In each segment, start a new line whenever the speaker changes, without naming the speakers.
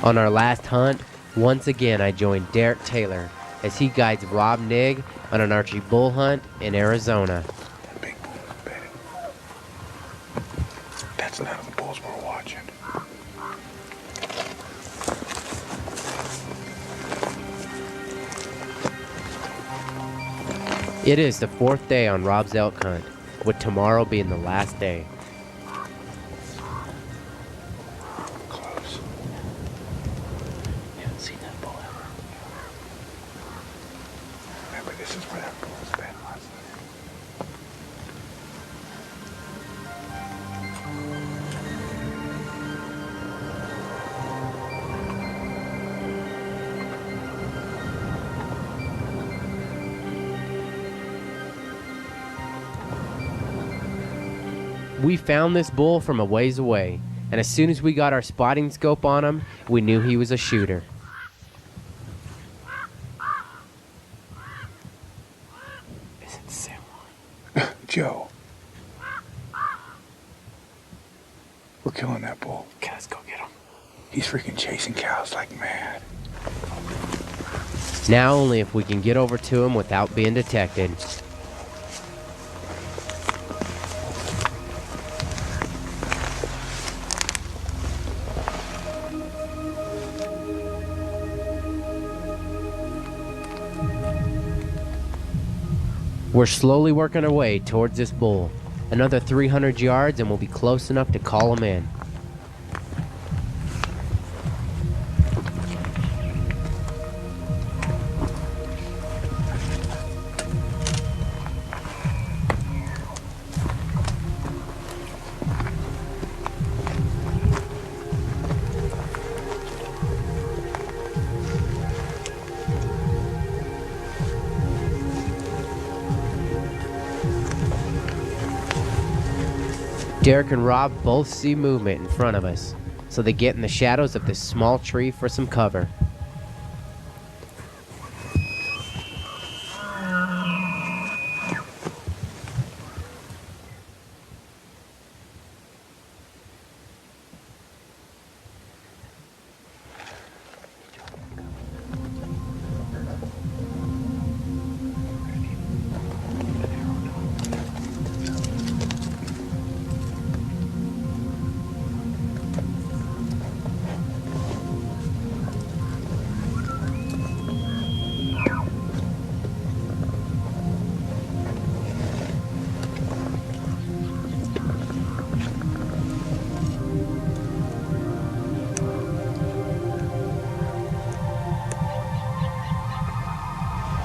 On our last hunt, once again I joined Derek Taylor as he guides Rob Nigg on an archery bull hunt in Arizona.
Big bull is bedded. That's none of the bulls we're watching.
It is the 4th day on Rob's elk hunt, with tomorrow being the last day.
Close. You haven't seen that bull ever. Remember, this is where that bull was bed last night.
We found this bull from a ways away, and as soon as we got our spotting scope on him, we knew he was a shooter.
Is it the same one? Joe. We're killing that bull. Okay, let's go get him. He's freaking chasing cows like mad.
Now only if we can get over to him without being detected. We're slowly working our way towards this bull. Another 300 yards and we'll be close enough to call him in. Derek and Rob both see movement in front of us, so they get in the shadows of this small tree for some cover.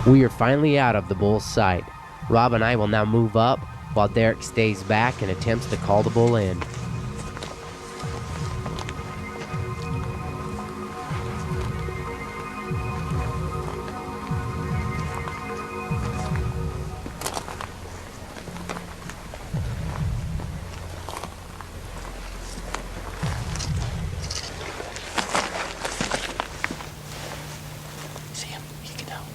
We are finally out of the bull's sight. Rob and I will now move up while Derek stays back and attempts to call the bull in.
See him? He can help.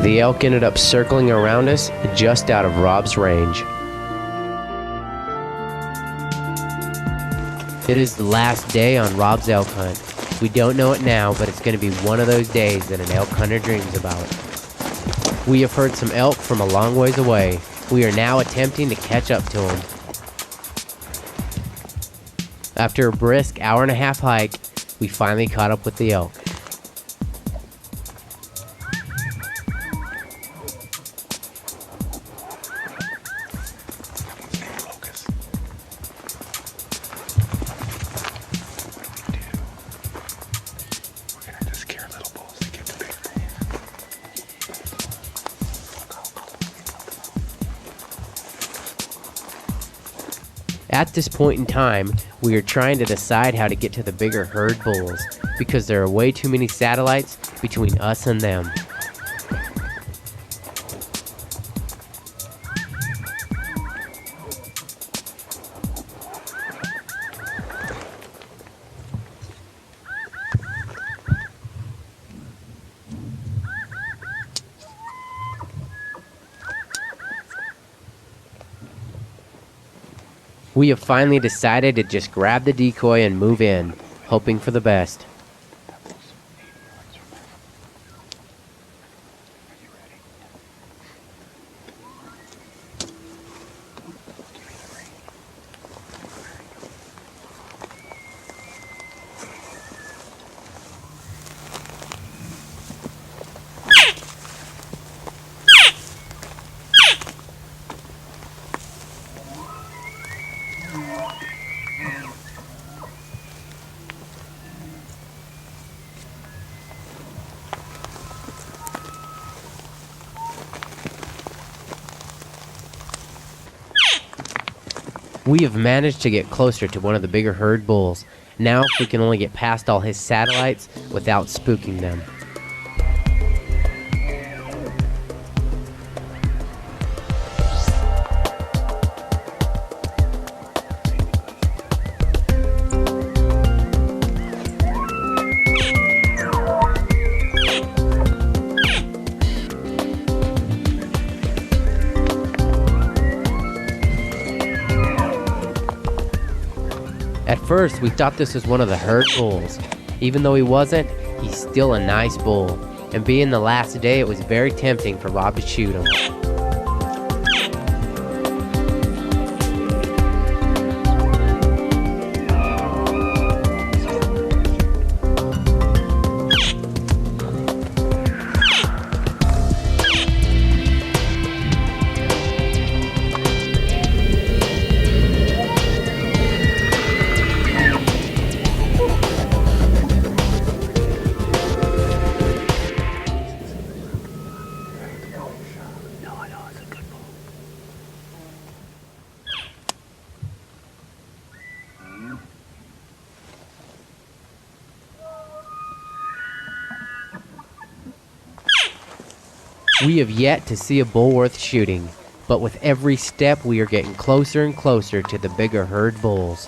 The elk ended up circling around us just out of Rob's range. It is the last day on Rob's elk hunt. We don't know it now, but it's going to be one of those days that an elk hunter dreams about. We have heard some elk from a long ways away. We are now attempting to catch up to them. After a brisk hour-and-a-half hike, we finally caught up with the elk. At this point in time, we are trying to decide how to get to the bigger herd bulls because there are way too many satellites between us and them. We have finally decided to just grab the decoy and move in, hoping for the best. We have managed to get closer to one of the bigger herd bulls. Now if we can only get past all his satellites without spooking them. At first, we thought this was one of the herd bulls. Even though he wasn't, he's still a nice bull. And being the last day, it was very tempting for Rob to shoot him. We have yet to see a bull worth shooting, but with every step we are getting closer and closer to the bigger herd bulls.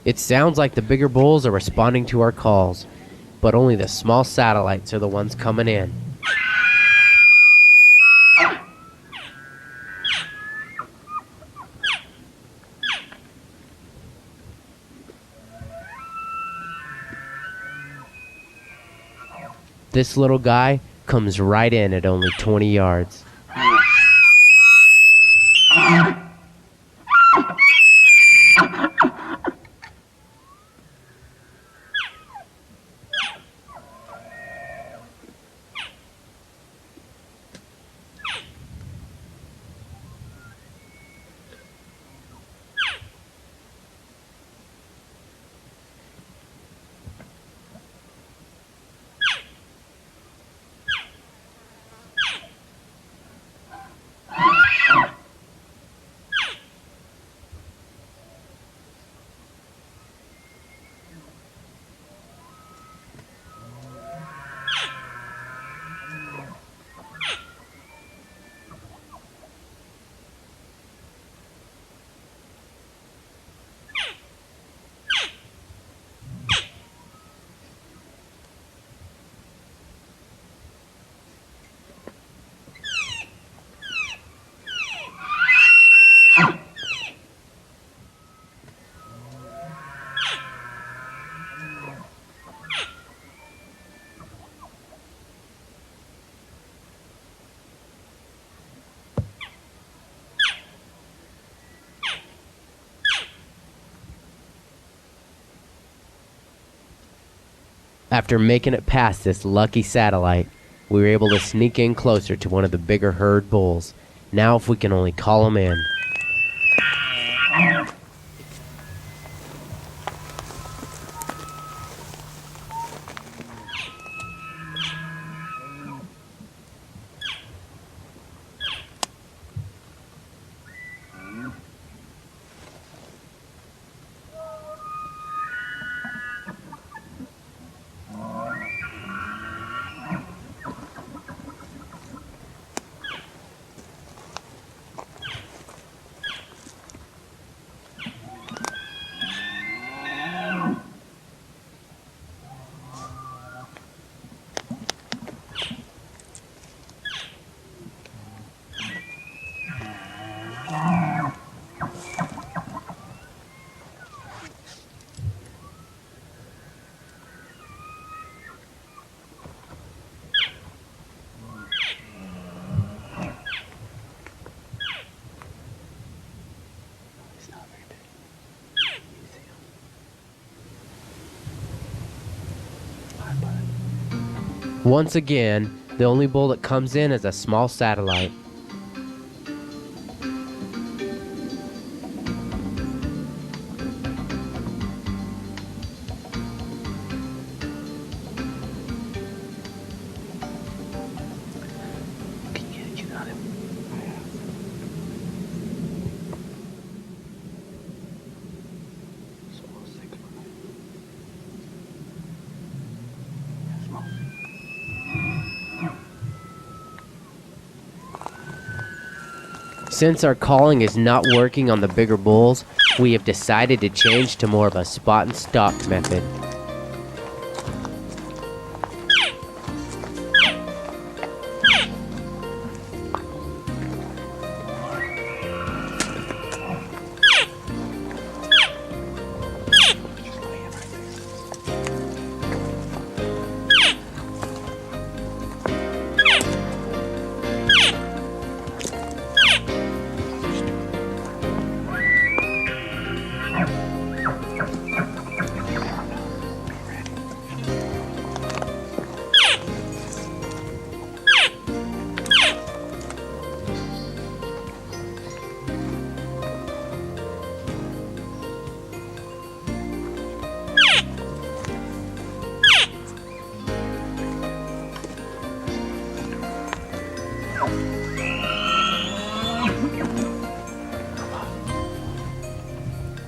It sounds like the bigger bulls are responding to our calls, but only the small satellites are the ones coming in. This little guy comes right in at only 20 yards. After making it past this lucky satellite, we were able to sneak in closer to one of the bigger herd bulls. Now if we can only call him in. Once again, the only bull that comes in is a small satellite.
You got him.
Since our calling is not working on the bigger bulls, we have decided to change to more of a spot and stalk method.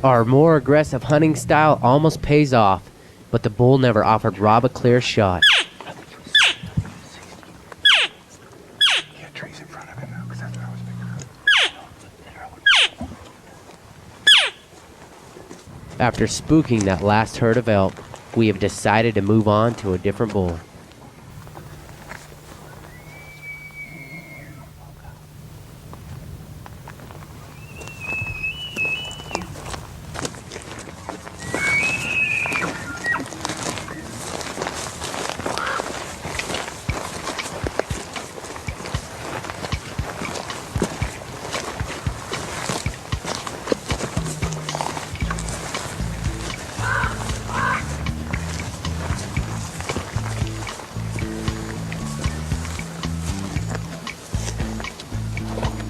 Our more aggressive hunting style almost pays off, but the bull never offered Rob a clear shot.
Yeah, trees in front of him now, because that's what I was picking up.
After spooking that last herd of elk, we have decided to move on to a different bull.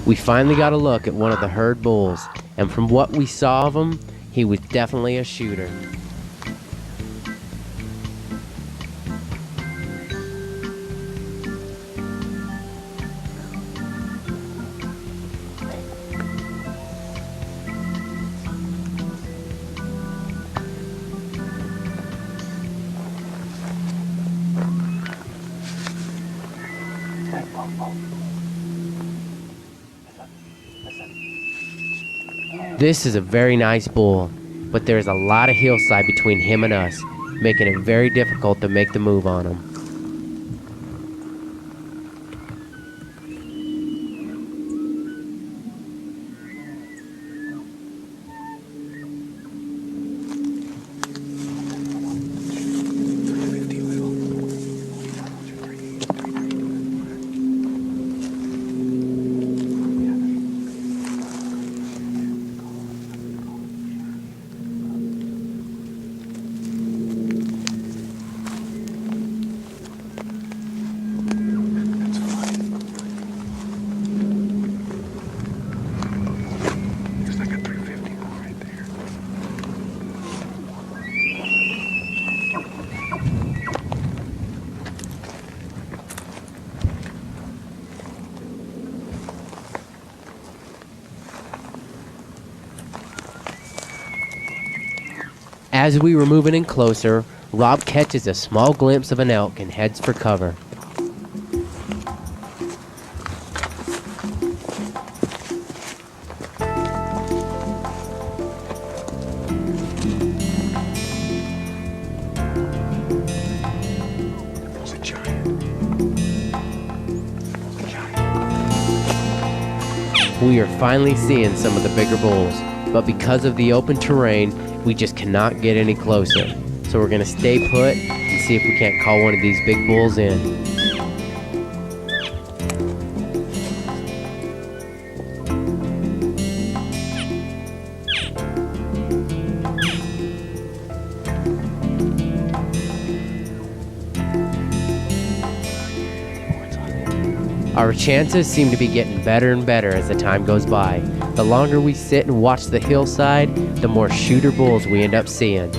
We finally got a look at one of the herd bulls, and from what we saw of him, he was definitely a shooter. This is a very nice bull, but there is a lot of hillside between him and us, making it very difficult to make the move on him. As we were moving in closer, Rob catches a small glimpse of an elk and heads for cover.
It's a giant. It's a giant.
We are finally seeing some of the bigger bulls, but because of the open terrain, we just cannot get any closer. So we're gonna stay put and see if we can't call one of these big bulls in. Our chances seem to be getting better and better as the time goes by. The longer we sit and watch the hillside, the more shooter bulls we end up seeing.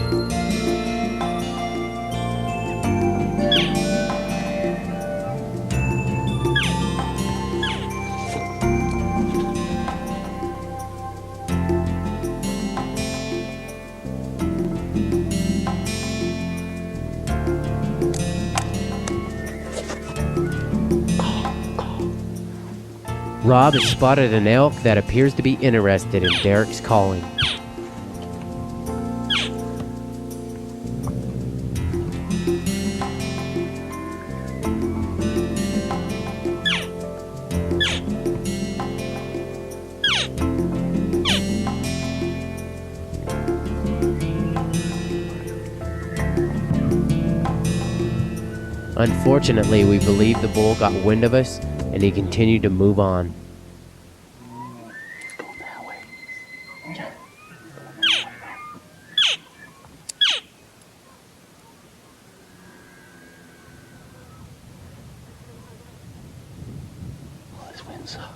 Rob has spotted an elk that appears to be interested in Derek's calling. Unfortunately, we believe the bull got wind of us and he continued to move on.
Going that way. Oh, this wind sucks.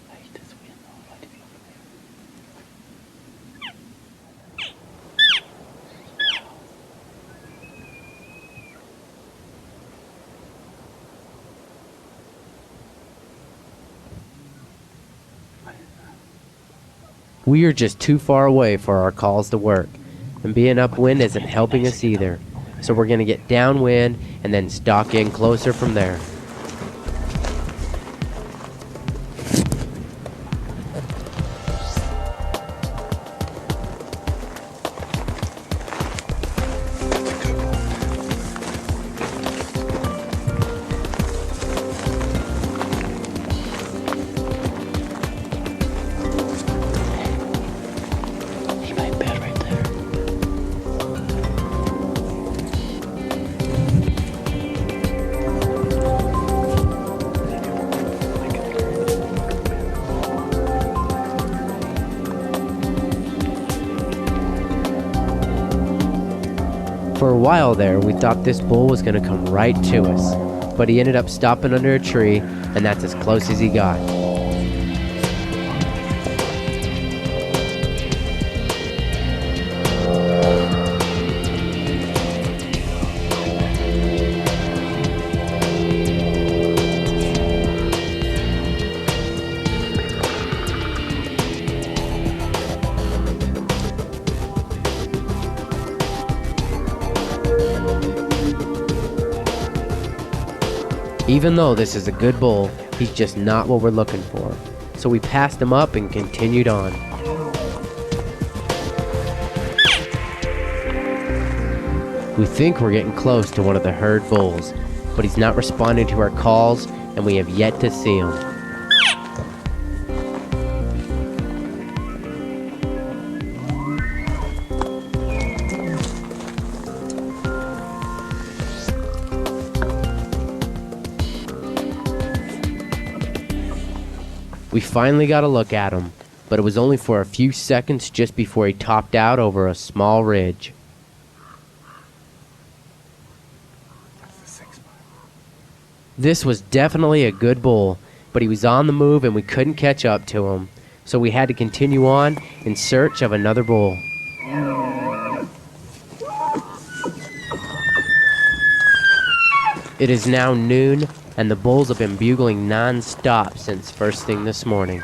I hate this wind though. I'd like to be over there.
We are just too far away for our calls to work, and being upwind isn't helping us either, so we're going to get downwind and then stalk in closer from there.
He might bed right there.
For a while there, we thought this bull was going to come right to us, but he ended up stopping under a tree, and that's as close as he got. Even though this is a good bull, he's just not what we're looking for. So we passed him up and continued on. We think we're getting close to one of the herd bulls, but he's not responding to our calls and we have yet to see him. We finally got a look at him, but it was only for a few seconds just before he topped out over a small ridge. This was definitely a good bull, but he was on the move and we couldn't catch up to him, so we had to continue on in search of another bull. It is now noon, and the bulls have been bugling non-stop since first thing this morning.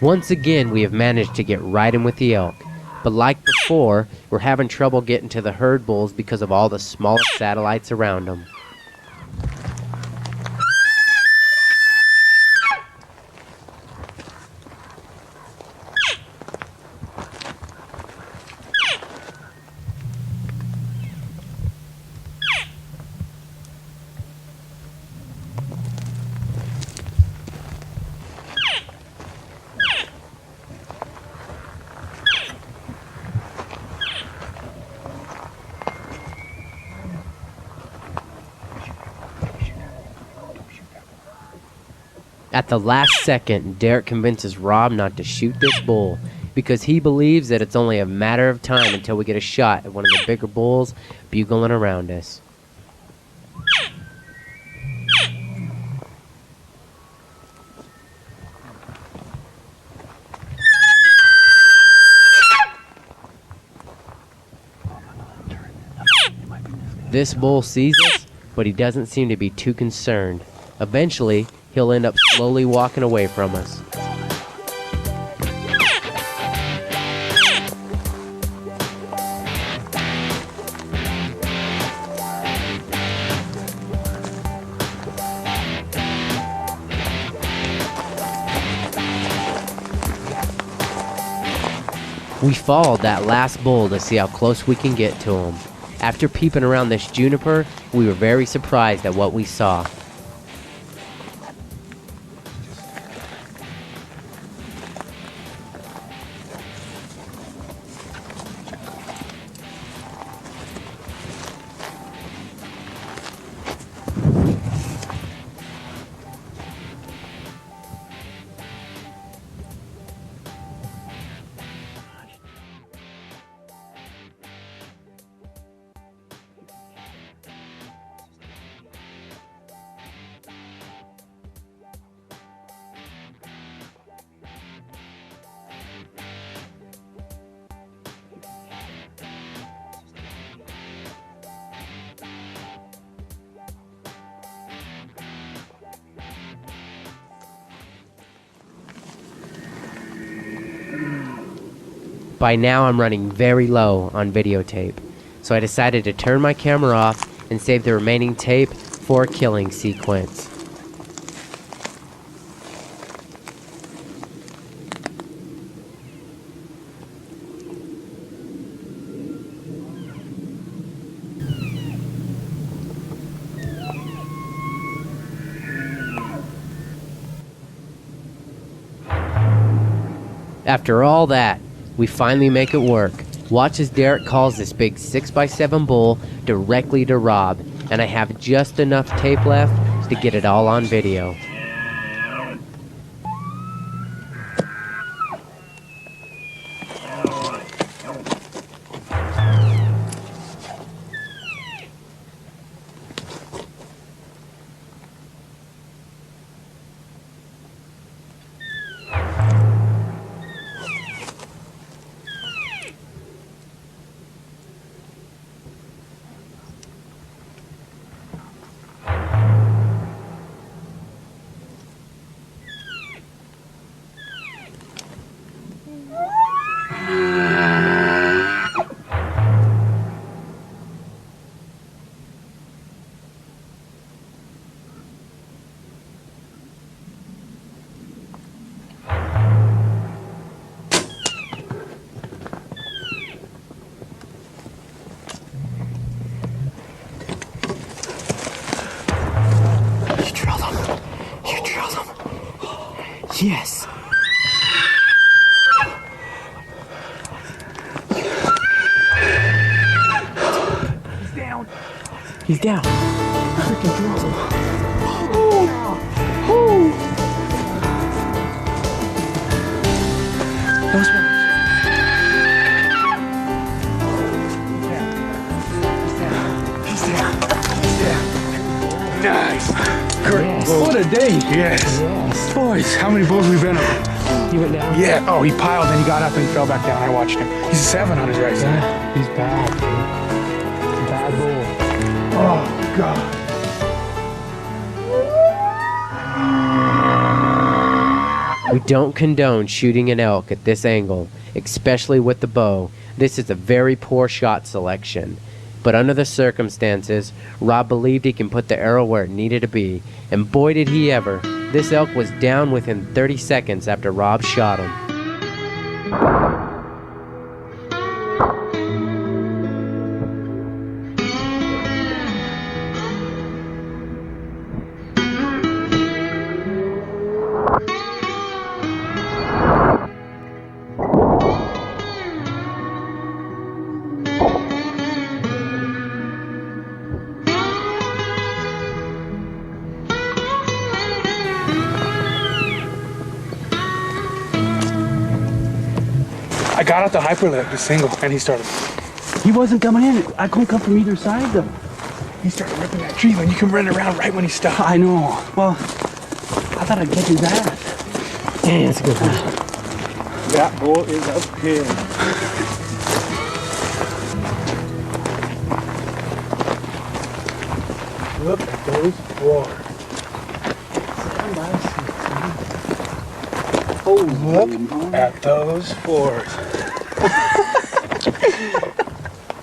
Once again, we have managed to get right in with the elk, but like before, we're having trouble getting to the herd bulls because of all the smaller satellites around them. At the last second, Derek convinces Rob not to shoot this bull because he believes that it's only a matter of time until we get a shot at one of the bigger bulls bugling around us. This bull sees us, but he doesn't seem to be too concerned. Eventually, he'll end up slowly walking away from us. We followed that last bull to see how close we can get to him. After peeping around this juniper, we were very surprised at what we saw. By now I'm running very low on videotape, so I decided to turn my camera off and save the remaining tape for a killing sequence. After all that, we finally make it work. Watch as Derek calls this big 6x7 bull directly to Rob, and I have just enough tape left to get it all on video.
Yes. He's down. He's down. Freaking drilled him. Oh. That was one. He's down. He's down. He's down. Nice. Great. What a day. Yes. Boys, how many bulls we been on?
He went down?
Yeah. Oh, he piled, then he got up and he fell back down. I watched him. He's a 7 on his right side.
Yeah, he's bad, dude. Bad bull.
Oh, God.
We don't condone shooting an elk at this angle, especially with the bow. This is a very poor shot selection. But under the circumstances, Rob believed he can put the arrow where it needed to be, and boy did he ever. This elk was down within 30 seconds after Rob shot him.
I got out the hyperlip, the single, and he started.
He wasn't coming in. I couldn't come from either side, though.
He started ripping that tree, and you can run around right when he stopped.
I know. Well, I thought I'd catch his ass. Yeah, that's a good one.
That bull is a pig. Look at those floors. Look at those floors.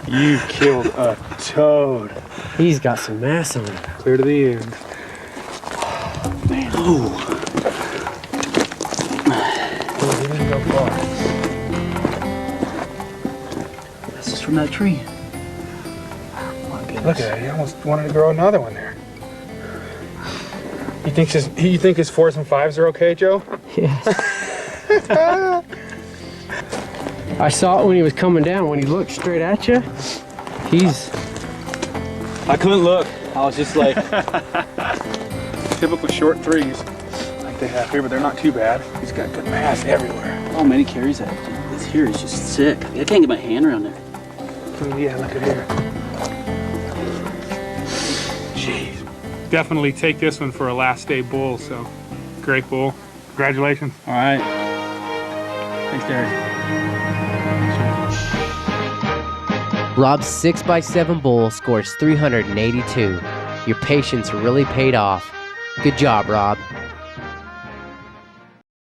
You killed a toad.
He's got some mass on him.
Clear to the end.
Man. Oh.
He didn't go far.
This is from that tree. My goodness.
Look at that. He almost wanted to grow another one there. You think his 4s and 5s are okay, Joe?
Yes. I saw it when he was coming down. When he looked straight at you,
I couldn't look. I was just like... Typical short 3s like they have here, but they're not too bad. He's got good mass everywhere.
Oh, many carries that. This here is just sick. I can't get my hand around there.
Yeah, look at here. Jeez. Definitely take this one for a last day bull, so great bull. Congratulations.
All right. Thanks, Derek.
Rob's 6x7 bull scores 382. Your patience really paid off. Good job, Rob.